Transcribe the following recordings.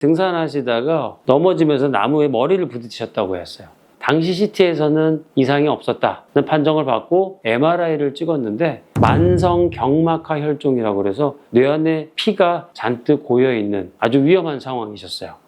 등산하시다가 넘어지면서 나무에 머리를 부딪히셨다고 했어요. 당시 CT에서는 이상이 없었다는 판정을 받고 MRI를 찍었는데 만성 경막하 혈종이라고 그래서 뇌 안에 피가 잔뜩 고여있는 아주 위험한 상황이셨어요.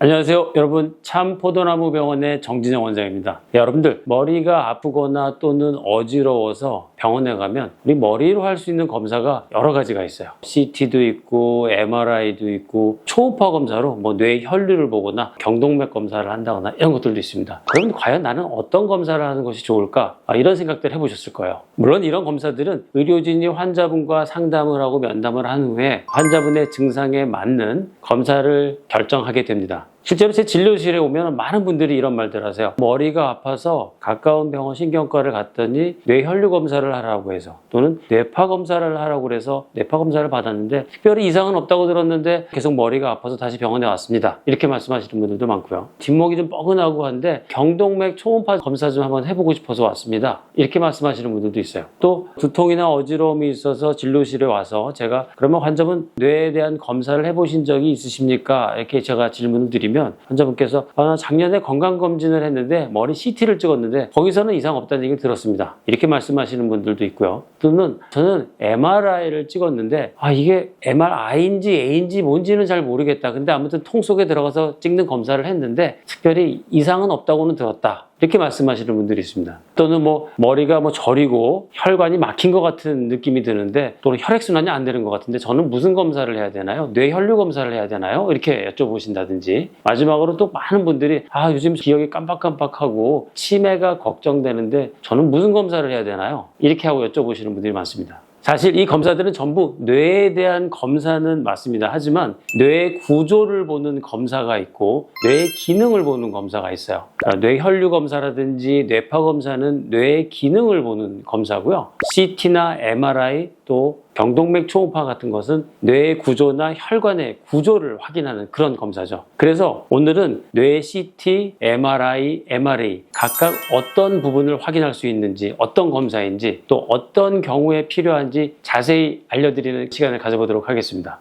안녕하세요. 여러분, 참포도나무 병원의 정진영 원장입니다. 여러분들, 머리가 아프거나 또는 어지러워서 병원에 가면 우리 머리로 할 수 있는 검사가 여러 가지가 있어요. CT도 있고 MRI도 있고 초음파 검사로 뇌 혈류를 보거나 경동맥 검사를 한다거나 이런 것들도 있습니다. 그럼 과연 나는 어떤 검사를 하는 것이 좋을까? 이런 생각들 해보셨을 거예요. 물론 이런 검사들은 의료진이 환자분과 상담을 하고 면담을 한 후에 환자분의 증상에 맞는 검사를 결정하게 됩니다. 실제로 제 진료실에 오면 많은 분들이 이런 말들 하세요. 머리가 아파서 가까운 병원 신경과를 갔더니 뇌혈류 검사를 하라고 해서 또는 뇌파 검사를 하라고 해서 뇌파 검사를 받았는데 특별히 이상은 없다고 들었는데 계속 머리가 아파서 다시 병원에 왔습니다. 이렇게 말씀하시는 분들도 많고요. 뒷목이 좀 뻐근하고 한데 경동맥 초음파 검사 좀 한번 해보고 싶어서 왔습니다. 이렇게 말씀하시는 분들도 있어요. 또 두통이나 어지러움이 있어서 진료실에 와서 제가 그러면 환자분 뇌에 대한 검사를 해보신 적이 있으십니까? 이렇게 제가 질문을 드리면 환자분께서 나 작년에 건강검진을 했는데 머리 CT를 찍었는데 거기서는 이상 없다는 얘기를 들었습니다. 이렇게 말씀하시는 분들도 있고요. 또는 저는 MRI를 찍었는데 이게 MRI인지 A인지 뭔지는 잘 모르겠다. 근데 아무튼 통 속에 들어가서 찍는 검사를 했는데 특별히 이상은 없다고는 들었다. 이렇게 말씀하시는 분들이 있습니다. 또는 머리가 저리고 혈관이 막힌 것 같은 느낌이 드는데 또는 혈액순환이 안 되는 것 같은데 저는 무슨 검사를 해야 되나요? 뇌혈류 검사를 해야 되나요? 이렇게 여쭤보신다든지 마지막으로 또 많은 분들이 요즘 기억이 깜빡깜빡하고 치매가 걱정되는데 저는 무슨 검사를 해야 되나요? 이렇게 하고 여쭤보시는 분들이 많습니다. 사실 이 검사들은 전부 뇌에 대한 검사는 맞습니다. 하지만 뇌의 구조를 보는 검사가 있고 뇌의 기능을 보는 검사가 있어요. 뇌혈류 검사라든지 뇌파 검사는 뇌의 기능을 보는 검사고요. CT나 MRI 또 경동맥 초음파 같은 것은 뇌의 구조나 혈관의 구조를 확인하는 그런 검사죠. 그래서 오늘은 뇌의 CT, MRI, MRA 각각 어떤 부분을 확인할 수 있는지 어떤 검사인지 또 어떤 경우에 필요한지 자세히 알려드리는 시간을 가져보도록 하겠습니다.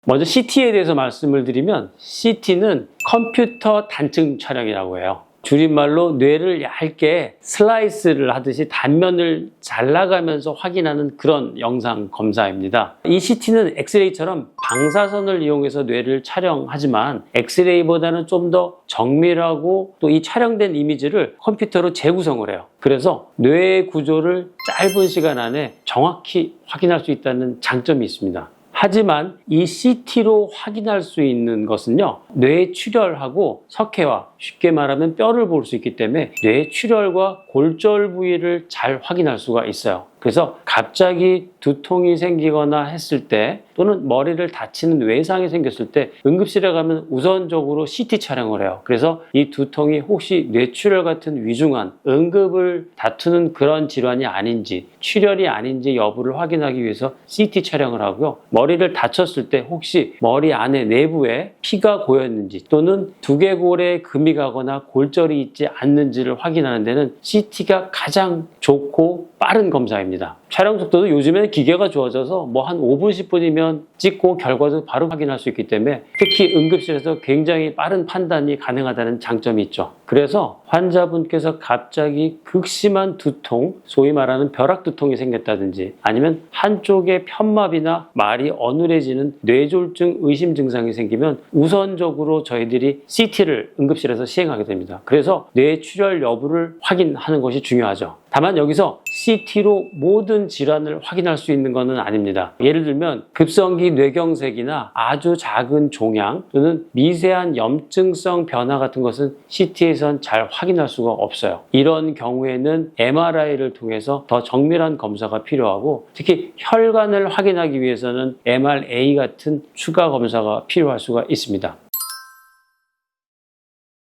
먼저 CT에 대해서 말씀을 드리면 CT는 컴퓨터 단층 촬영이라고 해요. 줄임말로 뇌를 얇게 슬라이스를 하듯이 단면을 잘라가면서 확인하는 그런 영상 검사입니다. 이 CT는 엑스레이처럼 방사선을 이용해서 뇌를 촬영하지만 엑스레이보다는 좀 더 정밀하고 또 이 촬영된 이미지를 컴퓨터로 재구성을 해요. 그래서 뇌의 구조를 짧은 시간 안에 정확히 확인할 수 있다는 장점이 있습니다. 하지만 이 CT로 확인할 수 있는 것은요, 뇌 출혈하고 석회와 쉽게 말하면 뼈를 볼 수 있기 때문에 뇌 출혈과 골절 부위를 잘 확인할 수가 있어요. 그래서 갑자기 두통이 생기거나 했을 때 또는 머리를 다치는 외상이 생겼을 때 응급실에 가면 우선적으로 CT 촬영을 해요. 그래서 이 두통이 혹시 뇌출혈 같은 위중한 응급을 다투는 그런 질환이 아닌지 출혈이 아닌지 여부를 확인하기 위해서 CT 촬영을 하고요. 머리를 다쳤을 때 혹시 머리 안에 내부에 피가 고였는지 또는 두개골에 금이 가거나 골절이 있지 않는지를 확인하는 데는 CT가 가장 좋고 빠른 검사입니다. 촬영 속도도 요즘에는 기계가 좋아져서 한 5분, 10분이면 찍고 결과도 바로 확인할 수 있기 때문에 특히 응급실에서 굉장히 빠른 판단이 가능하다는 장점이 있죠. 그래서 환자분께서 갑자기 극심한 두통, 소위 말하는 벼락 두통이 생겼다든지 아니면 한쪽의 편마비나 말이 어눌해지는 뇌졸중 의심 증상이 생기면 우선적으로 저희들이 CT를 응급실에서 시행하게 됩니다. 그래서 뇌출혈 여부를 확인하는 것이 중요하죠. 다만 여기서 CT로 모든 질환을 확인할 수 있는 것은 아닙니다. 예를 들면 급성기 뇌경색이나 아주 작은 종양 또는 미세한 염증성 변화 같은 것은 CT에선 잘 확인할 수가 없어요. 이런 경우에는 MRI를 통해서 더 정밀한 검사가 필요하고 특히 혈관을 확인하기 위해서는 MRA 같은 추가 검사가 필요할 수가 있습니다.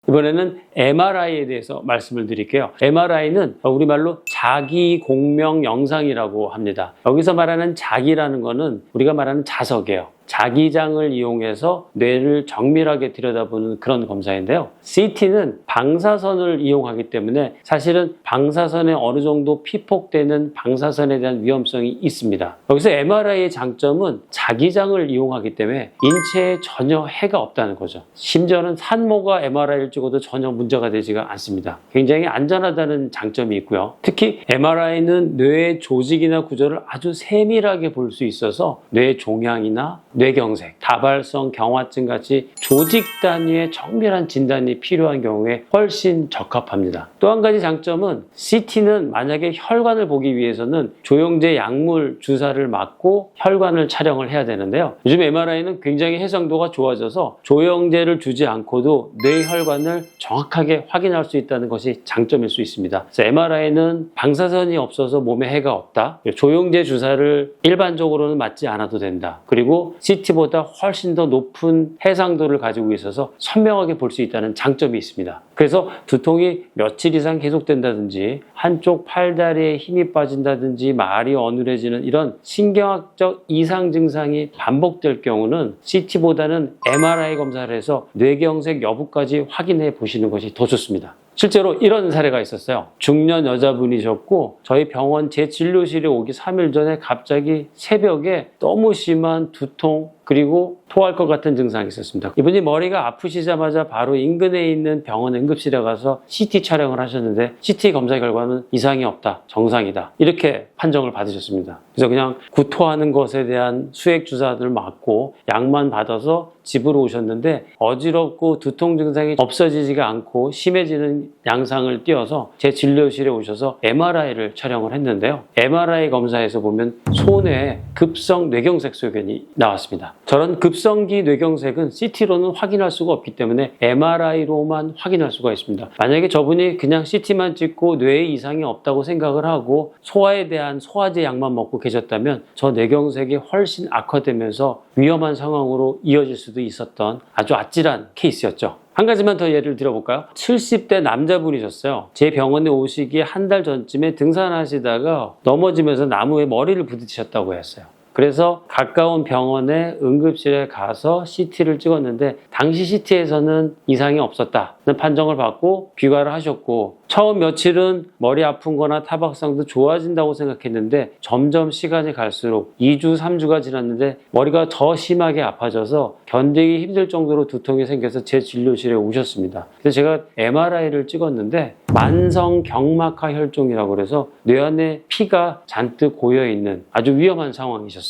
이번에는 MRI에 대해서 말씀을 드릴게요. MRI는 우리말로 자기 공명 영상이라고 합니다. 여기서 말하는 자기라는 거는 우리가 말하는 자석이에요. 자기장을 이용해서 뇌를 정밀하게 들여다보는 그런 검사인데요. CT는 방사선을 이용하기 때문에 사실은 방사선에 어느 정도 피폭되는 방사선에 대한 위험성이 있습니다. 여기서 MRI의 장점은 자기장을 이용하기 때문에 인체에 전혀 해가 없다는 거죠. 심지어는 산모가 MRI를 찍어도 전혀 문제가 되지가 않습니다. 굉장히 안전하다는 장점이 있고요. 특히 MRI는 뇌의 조직이나 구조를 아주 세밀하게 볼 수 있어서 뇌 종양이나 뇌경색, 다발성 경화증 같이 조직 단위의 정밀한 진단이 필요한 경우에 훨씬 적합합니다. 또 한 가지 장점은 CT는 만약에 혈관을 보기 위해서는 조영제 약물 주사를 맞고 혈관을 촬영을 해야 되는데요. 요즘 MRI는 굉장히 해상도가 좋아져서 조영제를 주지 않고도 뇌혈관을 정확하게 확인할 수 있다는 것이 장점일 수 있습니다. 그래서 MRI는 방사선이 없어서 몸에 해가 없다. 조영제 주사를 일반적으로는 맞지 않아도 된다. 그리고 CT보다 훨씬 더 높은 해상도를 가지고 있어서 선명하게 볼 수 있다는 장점이 있습니다. 그래서 두통이 며칠 이상 계속된다든지 한쪽 팔다리에 힘이 빠진다든지 말이 어눌해지는 이런 신경학적 이상 증상이 반복될 경우는 CT보다는 MRI 검사를 해서 뇌경색 여부까지 확인해 보시는 것이 더 좋습니다. 실제로 이런 사례가 있었어요. 중년 여자분이셨고 저희 병원 제 진료실에 오기 3일 전에 갑자기 새벽에 너무 심한 두통 그리고 토할 것 같은 증상이 있었습니다. 이분이 머리가 아프시자마자 바로 인근에 있는 병원 응급실에 가서 CT 촬영을 하셨는데 CT 검사 결과는 이상이 없다, 정상이다 이렇게 판정을 받으셨습니다. 그래서 그냥 구토하는 것에 대한 수액 주사들을 맞고 약만 받아서 집으로 오셨는데 어지럽고 두통 증상이 없어지지가 않고 심해지는 양상을 띄어서 제 진료실에 오셔서 MRI를 촬영을 했는데요. MRI 검사에서 보면 손에 급성 뇌경색 소견이 나왔습니다. 저런 급성기 뇌경색은 CT로는 확인할 수가 없기 때문에 MRI로만 확인할 수가 있습니다. 만약에 저분이 그냥 CT만 찍고 뇌에 이상이 없다고 생각을 하고 소화에 대한 소화제 약만 먹고 계셨다면 저 뇌경색이 훨씬 악화되면서 위험한 상황으로 이어질 수도 있었던 아주 아찔한 케이스였죠. 한 가지만 더 예를 들어볼까요? 70대 남자분이셨어요. 제 병원에 오시기 한 달 전쯤에 등산하시다가 넘어지면서 나무에 머리를 부딪히셨다고 했어요. 그래서 가까운 병원의 응급실에 가서 CT를 찍었는데 당시 CT에서는 이상이 없었다는 판정을 받고 귀가를 하셨고 처음 며칠은 머리 아픈 거나 타박상도 좋아진다고 생각했는데 점점 시간이 갈수록 2주, 3주가 지났는데 머리가 더 심하게 아파져서 견디기 힘들 정도로 두통이 생겨서 제 진료실에 오셨습니다. 그래서 제가 MRI를 찍었는데 만성 경막하 혈종이라고 그래서 뇌 안에 피가 잔뜩 고여있는 아주 위험한 상황이셨어요.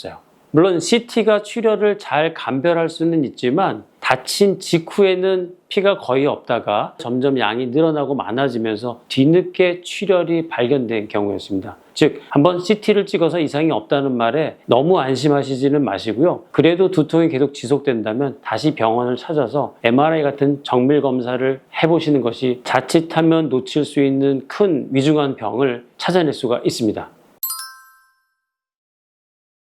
물론 CT가 출혈을 잘 감별할 수는 있지만 다친 직후에는 피가 거의 없다가 점점 양이 늘어나고 많아지면서 뒤늦게 출혈이 발견된 경우였습니다. 즉 한번 CT를 찍어서 이상이 없다는 말에 너무 안심하시지는 마시고요. 그래도 두통이 계속 지속된다면 다시 병원을 찾아서 MRI 같은 정밀 검사를 해보시는 것이 자칫하면 놓칠 수 있는 큰 위중한 병을 찾아낼 수가 있습니다.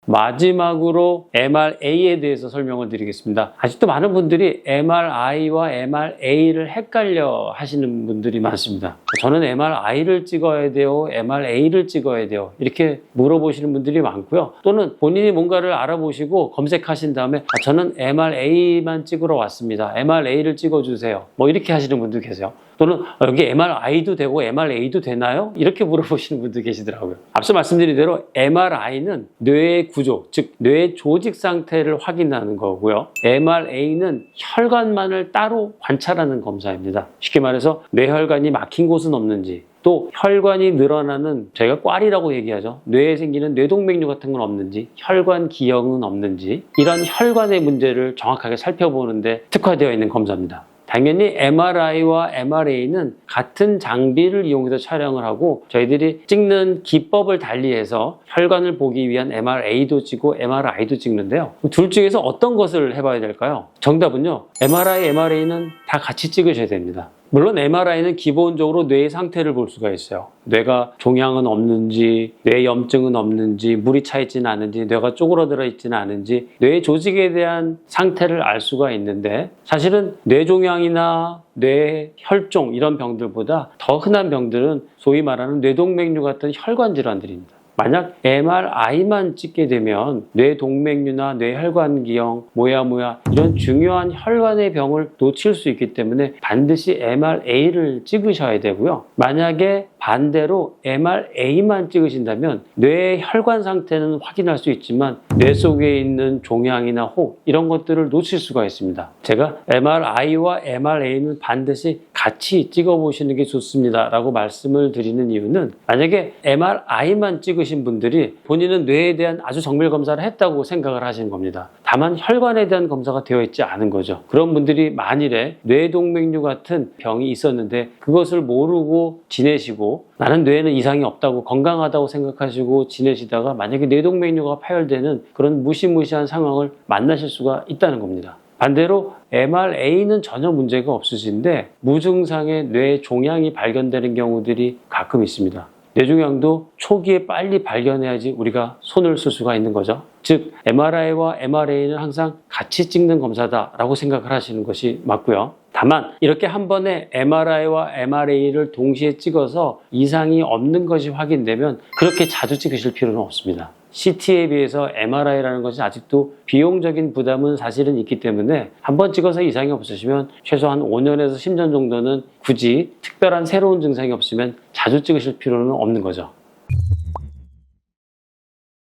마지막으로 MRA에 대해서 설명을 드리겠습니다. 아직도 많은 분들이 MRI와 MRA를 헷갈려 하시는 분들이 많습니다. 저는 MRI를 찍어야 돼요, MRA를 찍어야 돼요 이렇게 물어보시는 분들이 많고요. 또는 본인이 뭔가를 알아보시고 검색하신 다음에 저는 MRA만 찍으러 왔습니다, MRA를 찍어주세요 뭐 이렇게 하시는 분도 계세요. 또는 여기 MRI도 되고 MRA도 되나요? 이렇게 물어보시는 분도 계시더라고요. 앞서 말씀드린 대로 MRI는 뇌의 구조, 즉 뇌의 조직 상태를 확인하는 거고요. MRA는 혈관만을 따로 관찰하는 검사입니다. 쉽게 말해서 뇌혈관이 막힌 곳은 없는지, 또 혈관이 늘어나는 저희가 꽈리라고 얘기하죠. 뇌에 생기는 뇌동맥류 같은 건 없는지, 혈관 기형은 없는지 이런 혈관의 문제를 정확하게 살펴보는데 특화되어 있는 검사입니다. 당연히 MRI와 MRA는 같은 장비를 이용해서 촬영을 하고 저희들이 찍는 기법을 달리해서 혈관을 보기 위한 MRA도 찍고 MRI도 찍는데요. 둘 중에서 어떤 것을 해봐야 될까요? 정답은요. MRI, MRA는 다 같이 찍으셔야 됩니다. 물론 MRI는 기본적으로 뇌의 상태를 볼 수가 있어요. 뇌가 종양은 없는지, 뇌 염증은 없는지, 물이 차 있지는 않은지, 뇌가 쪼그러들어 있지는 않은지 뇌 조직에 대한 상태를 알 수가 있는데 사실은 뇌종양이나 뇌혈종 이런 병들보다 더 흔한 병들은 소위 말하는 뇌동맥류 같은 혈관 질환들입니다. 만약 MRI만 찍게 되면 뇌동맥류나 뇌혈관기형, 모야모야 이런 중요한 혈관의 병을 놓칠 수 있기 때문에 반드시 MRA를 찍으셔야 되고요. 만약에 반대로 MRA만 찍으신다면 뇌의 혈관 상태는 확인할 수 있지만 뇌 속에 있는 종양이나 혹 이런 것들을 놓칠 수가 있습니다. 제가 MRI와 MRA는 반드시 같이 찍어보시는 게 좋습니다 라고 말씀을 드리는 이유는 만약에 MRI만 찍으신 분들이 본인은 뇌에 대한 아주 정밀 검사를 했다고 생각을 하시는 겁니다. 다만 혈관에 대한 검사가 되어 있지 않은 거죠. 그런 분들이 만일에 뇌동맥류 같은 병이 있었는데 그것을 모르고 지내시고 나는 뇌에는 이상이 없다고 건강하다고 생각하시고 지내시다가 만약에 뇌동맥류가 파열되는 그런 무시무시한 상황을 만나실 수가 있다는 겁니다. 반대로 MRA는 전혀 문제가 없으신데 무증상의 뇌 종양이 발견되는 경우들이 가끔 있습니다. 뇌종양도 초기에 빨리 발견해야지 우리가 손을 쓸 수가 있는 거죠. 즉 MRI와 MRA는 항상 같이 찍는 검사다라고 생각을 하시는 것이 맞고요. 다만 이렇게 한 번에 MRI와 MRA를 동시에 찍어서 이상이 없는 것이 확인되면 그렇게 자주 찍으실 필요는 없습니다. CT에 비해서 MRI라는 것이 아직도 비용적인 부담은 사실은 있기 때문에 한 번 찍어서 이상이 없으시면 최소한 5년에서 10년 정도는 굳이 특별한 새로운 증상이 없으면 자주 찍으실 필요는 없는 거죠.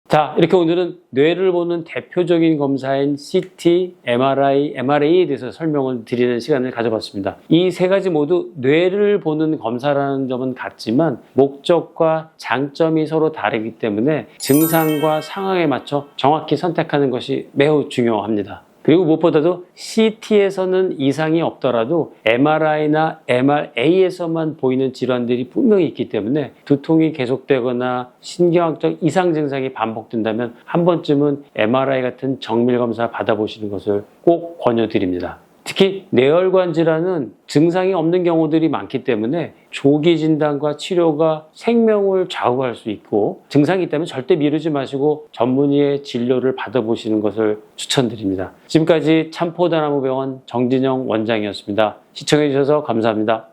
자, 이렇게 오늘은 뇌를 보는 대표적인 검사인 CT, MRI, MRA에 대해서 설명을 드리는 시간을 가져봤습니다. 이 세 가지 모두 뇌를 보는 검사라는 점은 같지만 목적과 장점이 서로 다르기 때문에 증상과 상황에 맞춰 정확히 선택하는 것이 매우 중요합니다. 그리고 무엇보다도 CT에서는 이상이 없더라도 MRI나 MRA에서만 보이는 질환들이 분명히 있기 때문에 두통이 계속되거나 신경학적 이상 증상이 반복된다면 한 번쯤은 MRI 같은 정밀 검사 받아보시는 것을 꼭 권유드립니다. 특히 뇌혈관 질환은 증상이 없는 경우들이 많기 때문에 조기 진단과 치료가 생명을 좌우할 수 있고 증상이 있다면 절대 미루지 마시고 전문의의 진료를 받아보시는 것을 추천드립니다. 지금까지 참포도나무병원 정진영 원장이었습니다. 시청해 주셔서 감사합니다.